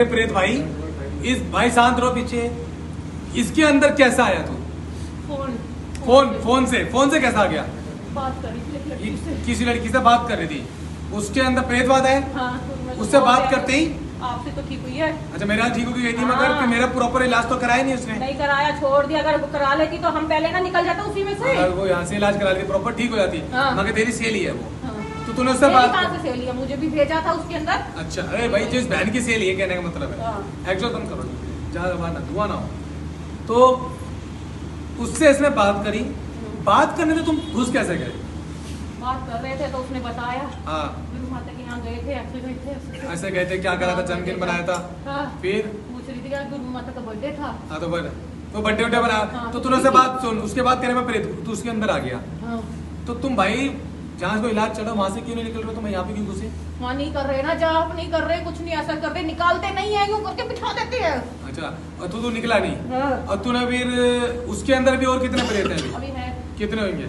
प्रेत भाई, इस भाई शांत रहो पीछे। इसके अंदर कैसा आया तू? फोन से कैसा आ गया? बात कर रही थी किसी लड़की से बात कर रही थी, उसके अंदर प्रेतवाद है। हाँ, उससे बात करते ही आपसे तो ठीक हुई है। अच्छा, मेरा ठीक हो गई थी, मगर फिर मेरा प्रॉपर इलाज तो कराया नहीं उसने। नहीं कराया, छोड़ दिया। अगर करा लेती तो हम पहले ना निकल जाते उसी में से। अगर वो यहाँ से इलाज करा लेती प्रॉपर ठीक हो जाती। हाँ। मगर तेरी सहेली है वो। हाँ। तो तूने उससे बात कहाँ से सहेली है? मुझे भी भेजा था उसके अंदर। अच्छा, अरे भाई जिस बहन की सहेली है कहने का मतलब है। हाँ। एक्चुअल तुम करो ज्यादा धुआं ना हो। तो उससे इसने बात करी। बात करने से तुम घुस कैसे गए? बात कर रहे थे तो उसने बताया। हाँ, गुरु माता के यहाँ गए थे, ऐसे गए थे, क्या करा था, जन्मदिन बनाया था। हाँ। फिर पूछ रही थी यार, गुरु माता का बर्थडे था। हाँ, तो बर्थडे उड्डे बनाया। हाँ, तो तूने उससे बात सुन, उसके बाद तेरे में प्रेत तू उसके अंदर आ गया। हाँ। तो तुम भाई जहाँ को इलाज चलो वहां से क्यों नहीं निकल रहे? तुम यहाँ पे क्यों घुसे? वहाँ नहीं कर रहे ना, जहाँ नहीं कर रहे, कुछ नहीं ऐसा कर रहे, निकालते नहीं है, यूँ करके बिठा देते हैं। अच्छा, और तू निकला नहीं। हाँ। और तूने फिर उसके अंदर भी और कितने प्रेत हैं अभी है। कितने होंगे?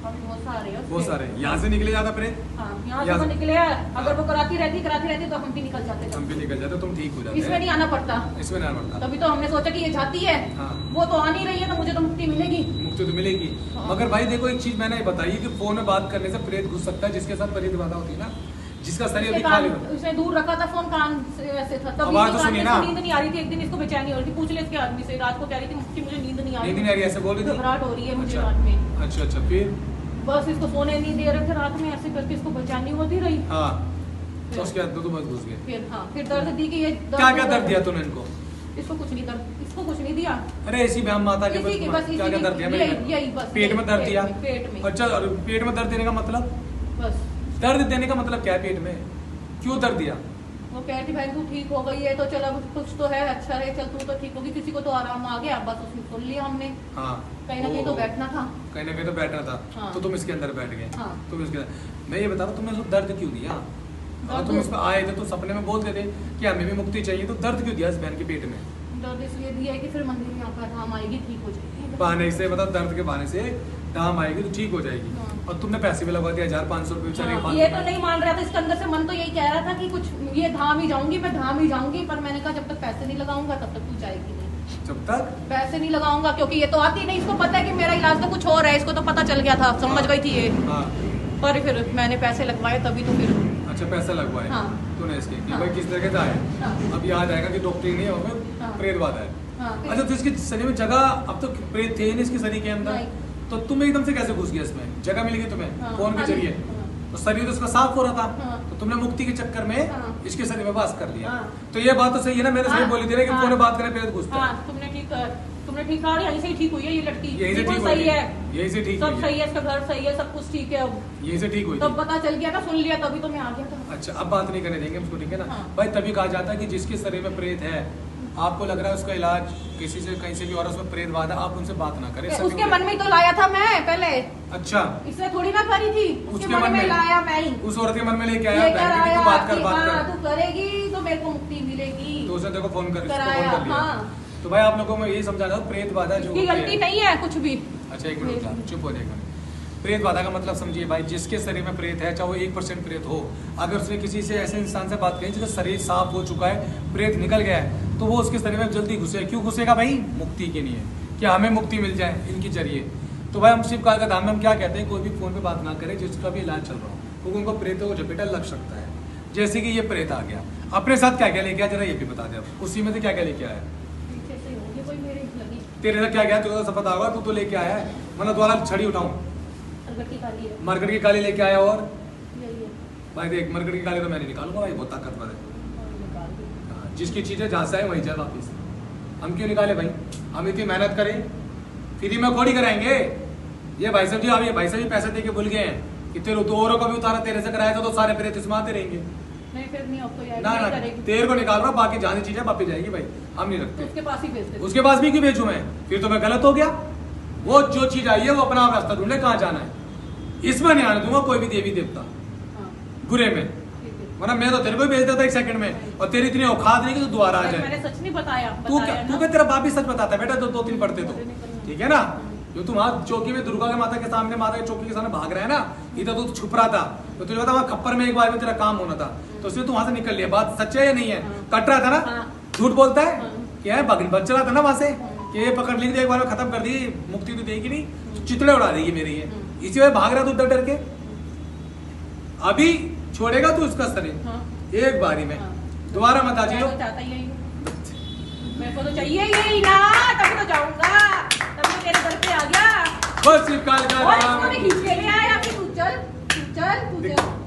अभी बहुत सारे हैं। बहुत सारे। यहाँ से निकले ज्यादा प्रेत? हाँ, यहाँ से तो निकले हैं। अगर वो कराती रहती तो हम भी निकल जाते। हम भी निकल जाते, तुम ठीक हो जाते। इसमें नहीं आना पड़ता। इसमें नहीं आना पड़ता। तभी तो हमने सोचा कि ये जाती है। हाँ। वो तो आ नहीं रही है, तो मुझे तो मुक्ति मिलेगी। मुक्ति तो मिलेगी। हाँ। मगर भाई देखो, एक चीज मैंने बताई है कि फोन में बात करने से प्रेत घुस सकता है, जिसके साथ प्रेत बाधा होती है ना, जिसका शरीर अभी खाली हो। उसने दूर रखा था फोन, कान से ऐसे था। तभी आवाज तो सुनी ना। नींद नहीं आ रही थी। एक दिन इसको बेचैनी हो रही थी, पूछ ले इसके आदमी से। रात को कह रही थी मुक्ति मुझे नींद नहीं आ रही। नींद नहीं आ रही, ऐसे बोल रही थी। घबराहट हो रही है मुझे अच्छा। रात में। अच्छा, फिर? बस इसको सोने नहीं दे रहे थे रात में, ऐसे करके इसको बेचैनी होती रही। हाँ, तो उसके बाद तो बस घुस गए। फिर दर्द दी कि ये क्या क्या दर्द दिया तूने इनको? इसको कुछ नहीं दिया। अरे ऐसी व्यायाम माता के इसी की बस क्या क्या दर्द दिया? यही बस पेट में दर्द दिया? पेट में। अच्छा, और पेट में दर्द देने का मतलब? बस दर्द देने का मतलब क्या है? पेट में क्यों दर्द दिया? वो कहती भाई तू ठीक हो गई है तो चल, अब कुछ तो है, अच्छा है, चल तू तो ठीक होगी। किसी को तो आराम आ गया, बस उसने सुन लिया हमने। हाँ, कहीं ना कहीं तो बैठना था। कहीं ना कहीं तो बैठना था। हाँ। तो तुम इसके अंदर बैठ गए। हाँ। तुम इसके मैं ये बता रहा हूँ, तुमने उसको दर्द क्यों दिया? और तुम इस पर आए थे तो सपने में बोल रहे थे कि हमें भी मुक्ति चाहिए, तो दर्द क्यों दिया इस बहन के पेट में? दर्द इसलिए दिया है कि फिर मंदिर में आपका धाम आएगी, ठीक हो जाएगी। बहाने से, मतलब दर्द के बहाने से धाम आएगी तो ठीक हो जाएगी। हाँ। और तुमने पैसे भी लगवा दिया 1500 रुपये बेचारे के हाँ, पास। ये तो नहीं मान रहा था। इसके अंदर से मन तो यही कह रहा था कि कुछ ये धाम ही जाऊंगी, मैं धाम ही जाऊंगी। पर मैंने कहा जब तक पैसे नहीं लगाऊंगा तब तक तू जाएगी नहीं। जब तक पैसे नहीं लगाऊंगा, क्योंकि ये तो आती नहीं। इसको पता है कि मेरा इलाज तो कुछ और है, इसको तो पता चल गया था, समझ गई थी ये। हाँ। पर फिर मैंने पैसे लगवाए तभी तो फिर। अच्छा, पैसा लगवाए। हाँ। तूने इसके कि हाँ। भाई किस तरह का है। हाँ। अब याद आएगा कि डॉक्टरी नहीं है, हाँ। प्रेतवाद है। हाँ, अच्छा, तो इसके शरीर में जगह, अब तो प्रेत थे ही नहीं इसके शरीर के अंदर, नहीं। तो तुम एकदम से कैसे घुस गया इसमें? जगह मिल गई तुम्हें? हाँ, कौन के हाँ, जरिए? हाँ। तो शरीर तो इसका साफ हो रहा था। हाँ। तो तुमने मुक्ति के चक्कर में हाँ। इसके शरीर में वास कर लिया। हाँ। तो ये बात तो सही है ना? मैंने सही हाँ। बोली थी ना कि हाँ। फोन में बात करें प्रेत घुसता है। हाँ, तुमने ठीक कहा। यहीं से ही ठीक हुई है ये लड़की। यही से बिल्कुल ठीक सही हुई है। यही से ठीक सब हुई सही है, इसका घर सही है, सब कुछ ठीक है। अब यही से ठीक हुई तब पता चल गया ना, सुन लिया तभी तो मैं आ गया था। अच्छा, अब बात नहीं करने देंगे उसको, ठीक है ना? हाँ। भाई तभी कहा जाता है कि जिसके शरीर में प्रेत है, आपको लग रहा है उसका इलाज किसी से कहीं से भी और उसमें प्रेत बाधा, आप उनसे बात ना करें। उसके मन में तो लाया था मैं पहले। अच्छा, इसने थोड़ी ना करी थी। उसके मन में लाया मैं ही। उस औरत के मन में लेके आया लेकर बहन की, आया तू बात कर कि बात हाँ, कर। तू करेगी तो मेरे को मुक्ति मिलेगी। तो उसने देखो फोन कर कराया, लिया। हाँ। तो भाई आप लोगों को मैं यही समझा रहा हूँ, प्रेत बाधा जो इसकी होती गलती है। नहीं है कुछ भी। अच्छा, एक मिनट रुक जा, चुप हो जाएगा। प्रेत बाधा का मतलब समझिए भाई, जिसके शरीर में प्रेत है, चाहे वो 1% प्रेत हो, अगर उसने किसी से ऐसे इंसान से बात करी जिसका शरीर साफ हो चुका है, प्रेत निकल गया है, तो वो उसके शरीर में जल्दी घुसे। क्यों घुसेगा भाई? मुक्ति के लिए, कि हमें मुक्ति मिल जाए इनके जरिए। तो भाई हम शिव काल का धाम में हम क्या कहते हैं, कोई भी फोन पे बात ना करे जिसका भी इलाज चल रहा हो, क्योंकि उनको प्रेत को झपेटा लग सकता है। जैसे कि ये प्रेत आ गया, अपने साथ क्या क्या लेके आया, जरा ये भी बता दे। अब उसी में से क्या क्या लेके आया? पीछे से होगी कोई मेरी लगी। तेरे साथ क्या गया? तुझे तो पता होगा, तू तो लेके आया है। मतलब दोबारा छड़ी उठाऊं? अरगटी काली है। मरकट की काली लेके आया। और यही है। भाई देख, मरकट की काली तो मैं नहीं निकालूंगा भाई, बहुत ताकतवर है। और निकाल दी। हाँ, जिसकी चीजें जहाँ से आए वहीं जाए वापिस। हम क्यों निकाले भाई? हम इतनी मेहनत करें, फ्री में खोड़ी कराएंगे? ये भाई साहब जी, आप ये भाई साहब जी पैसे दे के भूल गए हैं कि तेरे तो औरों का भी उतारा, तेरे से कराया था तो सारे प्रेत इसमें आते रहेंगे। नहीं, फिर नहीं आपको याद ना नहीं ना, करेगी। तेरे को निकाल रहा हूँ, बाकी जानी चीजें वापिस जाएगी भाई, हम नहीं तो रखते। उसके पास ही भेज दे। उसके पास भी क्यों भेजूं मैं? फिर तो मैं गलत हो गया। वो जो चीज आई है वो अपना रास्ता ढूंढे, कहाँ जाना है। इसमें नहीं आने दूंगा कोई भी देवी देवता हाँ, बुरे में, ठीक है। वरना मैं तो तेरे को ही भेज देता 1 सेकंड में, और तेरी इतनी औकात नहीं कि तू दोबारा आ जाए। मैंने सच नहीं बताया। तू क्या तेरा बाप भी सच बताता है बेटा, 2-3 पढ़ते तो, ठीक है ना? जो तुम वहाँ चौकी में दुर्गा के माता के सामने, माता के चौकी के सामने भाग रहा है ना, इधर तो छुप रहा था, तो तुझे पता वहाँ खप्पर में एक बार में तेरा काम होना था, तो उसने तू वहां से निकल लिया। बात सच्चा है या नहीं है? कट रहा था ना, झूठ बोलता है क्या है? बच रहा था ना वहां से कि ये पकड़ ली, एक बार में खत्म कर दी, मुक्ति तो देगी नहीं, चितड़े उड़ा देगी मेरी ये, इसी वजह भाग रहा तू डर डर के। अभी छोड़ेगा तू उसका शरीर एक बारी में, दोबारा मत आ जाइयो। मेरे को तो चाहिए यही ना, तभी तो जाऊंगा, तभी तो तेरे घर पे आ गया। बस निकाल कर और इसको भी खींच के ले आया कि तू चल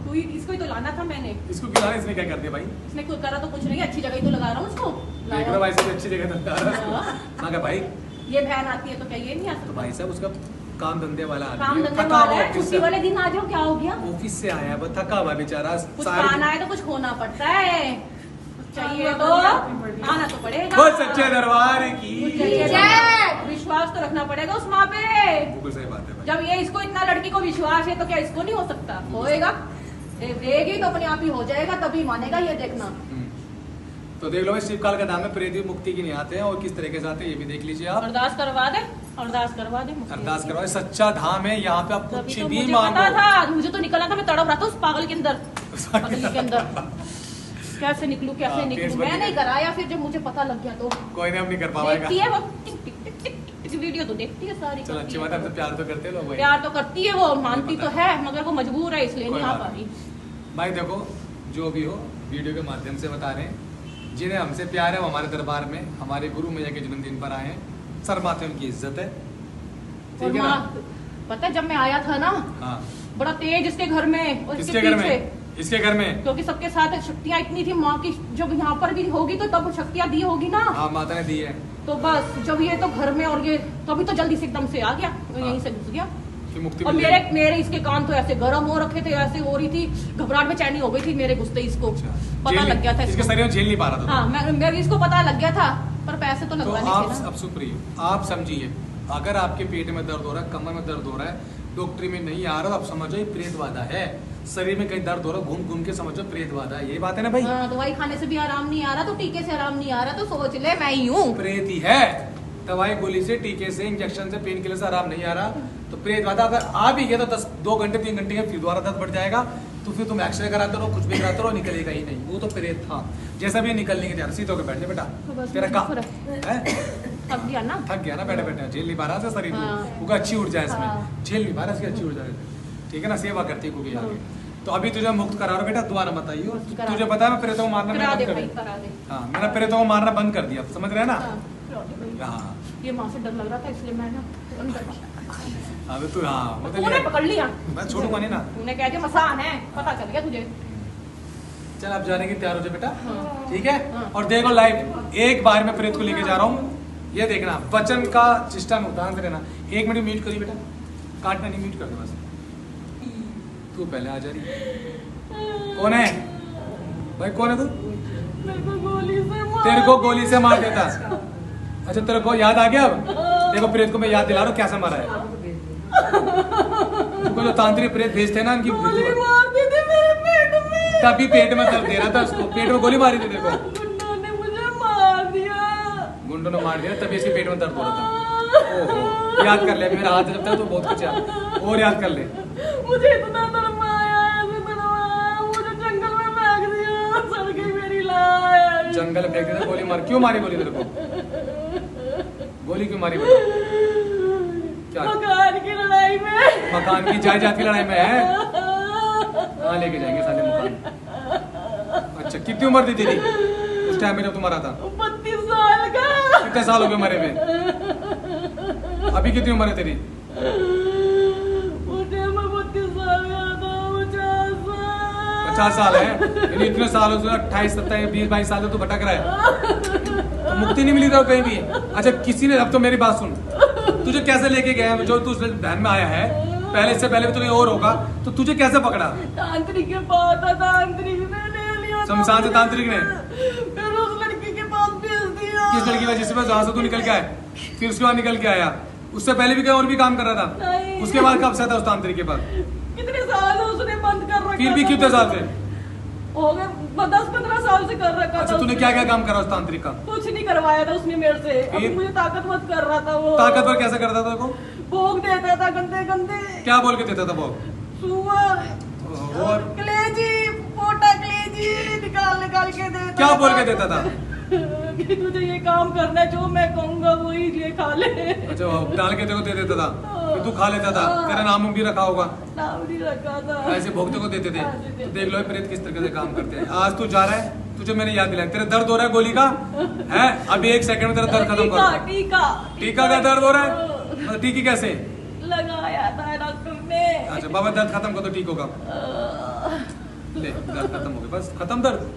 तू ही, इसको ही तो लाना था मैंने। इसको खिलाना, इसने क्या कर दिया भाई? इसने कुछ करा तो कुछ नहीं, अच्छी जगह ही तो लगा रहा हूँ उसको। देख रहा भाई साहब, अच्छी जगह लगा रहा है। हाँ क्या भाई, ये बहन आती है तो क्या ये नहीं आ तो सकता? भाई साहब उसका काम धंधे वाला आदमी काम है, धंधे थका वाला हुआ है, ऑफिस छुट्टी से- वाले दिन आ जाओ, क्या हो गया? ऑफिस से आया है, वो थका हुआ बेचारा। कुछ सारे खाना है तो कुछ खोना पड़ता है, चाहिए तो आना तो पड़ेगा। वो सच्चे दरबार की कुछ चाहिए तो विश्वास तो रखना पड़ेगा उस माँ पे। बिल्कुल सही बात है भाई। जब ये इसको इतना लड़की को विश्वास है तो क्या इसको नहीं हो सकता? होएगा, देगी तो अपने आप ही हो जाएगा, तभी मानेगा, ये देखना। तो देख लो भाई, शिवकाल का नाम है, प्रेत मुक्ति की नहीं आते हैं, और किस तरीके से आते हैं ये भी देख लीजिए आप। अरदास करवा दे, अरदास करवा दे, अरदास करवाए, सच्चा धाम है यहाँ पे, आप तभी कुछ तो भी मुझे मांगो। पता था, मुझे तो निकलना था, मैं तड़प रहा था उस पागल के अंदर, पागल के अंदर। कैसे निकलूं, कैसे हाँ, निकलूं? केस मैं बन नहीं गया। कराया, फिर जब मुझे पता लग गया तो कोई नहीं, हम नहीं कर पाएगा। देखती है वो, टिक टिक टिक टिक टिक, वीडियो तो देखती है सारी। चलो अच्छी बात है, हमसे प्यार तो करते हैं लोग भाई। प्यार तो करती है वो, मानती पता तो है, मगर वो मजबूर है इसलिए कोई नहीं आ बात पा रही। भाई देखो, जो भी हो वीडियो के माध्यम से बता रहे हैं, जिन्हें हमसे प्यार है वो हमारे दरबार में हमारे गुरु मैया के जन्मदिन पर आए हैं, सर माथे उनकी इज्जत है, और ठीक है ना? माँ, पता है जब मैं आया था ना, हाँ, बड़ा तेज इसके घर में और किसके इसके घर पीछे, में? इसके घर में। क्योंकि सबके साथ शक्तियाँ इतनी थी माँ की, जब यहाँ पर भी होगी तो तब शक्तियाँ दी होगी ना। हाँ, माता ने दी है। तो बस जब ये तो घर में, और ये तभी तो जल्दी से एकदम से आ गया, तो यहीं से घुस गया। कि मुक्ति और मिल मेरे जाएगी। मेरे इसके कान तो ऐसे गर्म हो रखे थे, ऐसे हो रही थी, घबराहट में चैनी हो गई थी मेरे घुसते इसको, अच्छा, पता झेल- लग गया था इसके इसको। शरीर में झेल नहीं पा रहा था। हाँ, मैं इसको पता लग गया था, पर पैसे तो तो लगवाने आप थे ना। अब सुप्रिय, आप समझिए, अगर आपके पेट में दर्द हो रहा है, कमर में दर्द हो रहा है, डॉक्टरी में नहीं आ रहा, तो आप समझो ये प्रेत बाधा है। शरीर में कहीं दर्द हो रहा है, घूम घूम के समझो प्रेत बाधा है, ये बात है ना भाई? हाँ, दवाई खाने से भी आराम नहीं आ रहा, तो टीके से आराम नहीं आ रहा, तो सोच ले मैं ही हूँ। प्रेत ही है। दवाई गोली से, टीके से, इंजेक्शन से, पेन किलर से आराम नहीं आ रहा, तो प्रेत बाधा अगर आ भी गया तो 2 घंटे 3 घंटे के फिर दोबारा दर्द बढ़ जाएगा, तो फिर तुम एक्सरे कराते रहो, कुछ भी कराते रहो, निकलेगा ही नहीं। वो तो प्रेत था, जैसा भी निकलने के तैयार। सीधे होकर बैठ जा बेटा, तेरा काम है। थक गया ना, थक गया ना बैठे बैठे, झेल नहीं पा रहा था शरीर हाँ। को, क्योंकि अच्छी ऊर्जा है इसमें, हाँ। झेल नहीं पा रहा, इसकी अच्छी ऊर्जा है, ठीक है ना? सेवा करती है क्योंकि आगे। तो अभी तुझे मुक्त करा रहा हूं बेटा, दुआ न बताइयो। करा तुझे पता है मैं प्रेतों को मारना करा बंद दे कर भाई, दिया। करा दे। हाँ, मैंने प्रेतों को मारना बंद कर दिया, समझ रहे हैं ना? हाँ, करा दे भाई। हाँ, ये माँ से डर लग रहा था, इसलिए मैं ना अबे तू, हाँ वो तो तूने ये- पकड़ लिया, मैं छोड़ूंगा नहीं ना। तूने कह दिया मसान है, पता चल गया तुझे। चल आप जाने की तैयार हो जाए बेटा, हाँ। ठीक है? हाँ। और देखो लाइव, एक बार मैं प्रेत को लेके जा रहा हूँ, ये देखना वचन का सिस्टम ध्यान से रहना। 1 मिनट म्यूट करिए बेटा, काटना नहीं, म्यूट कर दो बस। तू पहले आ जा रही, कौन है भाई, कौन है तू? मेरे को गोली से मार तेरे को गोली से मार देता। अच्छा तेरे को याद आ गया अब? देखो प्रेत को मैं याद दिला रहा हूँ कैसे मारा है। तुमको जो तांत्रिक प्रेत भेजते हैं ना, उनकी गोली मार दी थी मेरे पेट में, तभी पेट में दर्द दे रहा था उसको, पेट में गोली मारी थी देखो, गुंडों ने मुझे मार दिया। गुंडों ने मार दिया, तभी इसके पेट में दर्द हो रहा था। ओहो, याद कर ले, मेरा हाथ जब तक तो बहुत कुछ याद, और याद कर ले। मुझे इतना दरमाया, ऐसे दरमाया, मुझे जंगल में फेंक दिया, सड़ गई मेरी लाश। जंगल फेंक देता, गोली मार, क्यों मारी गोली तेरे को? गोली क्यों मारी बेटा? क्या? मकान की लड़ाई में। मकान की जायदाद की लड़ाई में है? कहाँ लेके जाएंगे साले मकान? अच्छा कितनी उम्र थी तेरी उस टाइम में जब तुम्हारा था? 32 साल का। कितने साल हो गए मरे में? अभी कितनी उम्र है तेरी? उस टाइम में 32 साल का था, 50 साल। 50 साल है, यानी इतने साल, 28 27 20 22 साल से तू भटक रहा है, तो मुक्ति नहीं मिली था कहीं भी। अच्छा किसी ने, अब तो मेरी बात सुन, तुझे कैसे लेके गया? जो तू ध्यान में आया है, पहले से पहले भी तो कहीं और होगा, तो तुझे कैसे पकड़ा? तांत्रिक के पास था, तांत्रिक ने ले लिया। शमशान से तांत्रिक ने? फिर उस लड़की के पास भेज दिया। किस लड़की वजह से? बस जहाँ से तू निकल के आया, फिर उसके बाद निकल के आया, उससे पहले भी कहीं और भी काम कर रहा था? नहीं। उसके बाद कब से था उस तांत्रिक के पास? कितने साल से उसने बंद कर रखा फिर भी था? कितने साल से? हो गए 10-15 साल से कर रखा अच्छा था तूने उसने। क्या क्या काम करा उस तांत्रिक का? कुछ नहीं करवाया था उसने मेरे से। अभी फिर? मुझे ताकतवर कर रहा था वो। ताकतवर कैसे करता था देखो? भोग देता था गंदे गंदे। क्या बोल के देता था भोग? सुअर और कलेजी, पोटा कलेजी निकाल निकाल के देता। क्या बोल के देता था? कि तुझे ये काम करना है, जो मैं कहूंगा वही ये खा ले। अच्छा, वो डाल के तेरे को दे देता था, फिर तू खा लेता था, तेरा नाम भी रखा होगा, नाम नहीं रखा था। ऐसे भोगते को देते थे। तो देख लो प्रेत किस तरीके से काम करते हैं। आज तू जा रहा है, तुझे मैंने याद दिलाया, तेरे दर्द हो रहा है गोली का है, अभी 1 सेकंड में तेरा दर्द खत्म कर। टीका का दर्द हो रहा है, मतलब टीकी कैसे लगाया था डॉक्टर ने। अच्छा बाबा, दर्द खत्म कर दो, ठीक होगा। ले, दर्द खत्म हो गया, बस खत्म दर्द।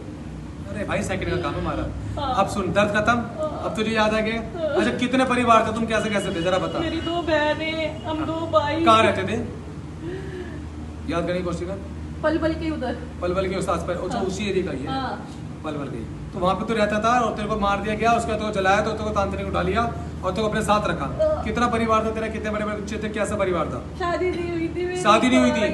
अरे भाई सेकंड का काम है हमारा। अब सुन, दर्द खत्म, अब तुझे याद आ गया। अच्छा, कितने परिवार थे तुम, कैसे कैसे थे जरा बता। मेरी 2 बहनें, हम 2 भाई। कहाँ रहते थे? याद करने की कोशिश कर। पलवल के उधर। पलवल के उस आस पास, अच्छा उसी एरिया का ही है। हाँ। पलवल गई तो वहां पे तो रहता था, और तेरे को मार दिया गया, उसके बाद तो जलाया, तो तेरे को तांत्रिक उठा लिया और तेरे को अपने साथ रखा। कितना परिवार था तेरा, कितने बड़े बड़े बच्चे थे, कैसा परिवार था? शादी नहीं हुई थी मेरी। शादी नहीं हुई थी,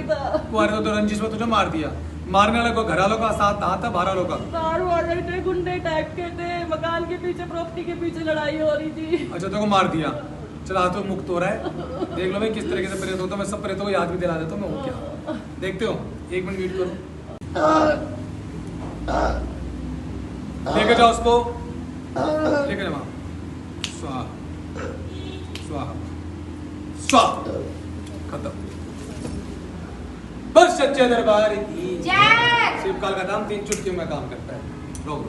कुआरे तो रंजिश में तुझे मार दिया। मारने वाले को घर वालों का साथ था, बाहर वालों का? दारू वाले थे, गुंडे टाइप के थे, मकान के पीछे, प्रॉपर्टी के पीछे लड़ाई हो रही थी। अच्छा, तेरे को मार दिया। चला तो मुक्त हो रहा है। देख लो भाई किस तरीके से प्रेत होता है। मैं सब प्रेतों को याद भी दिला देता हूँ मैं हूँ क्या। देखते हो, 1 मिनट वेट करो। लेके जाओ उसको, लेके जाओ। स्वाहा स्वाहा स्वाहा, खत्म। बस सच्चे दरबार की जय। शिवकाल का नाम 3 चुटकियों में काम करता है। रोक।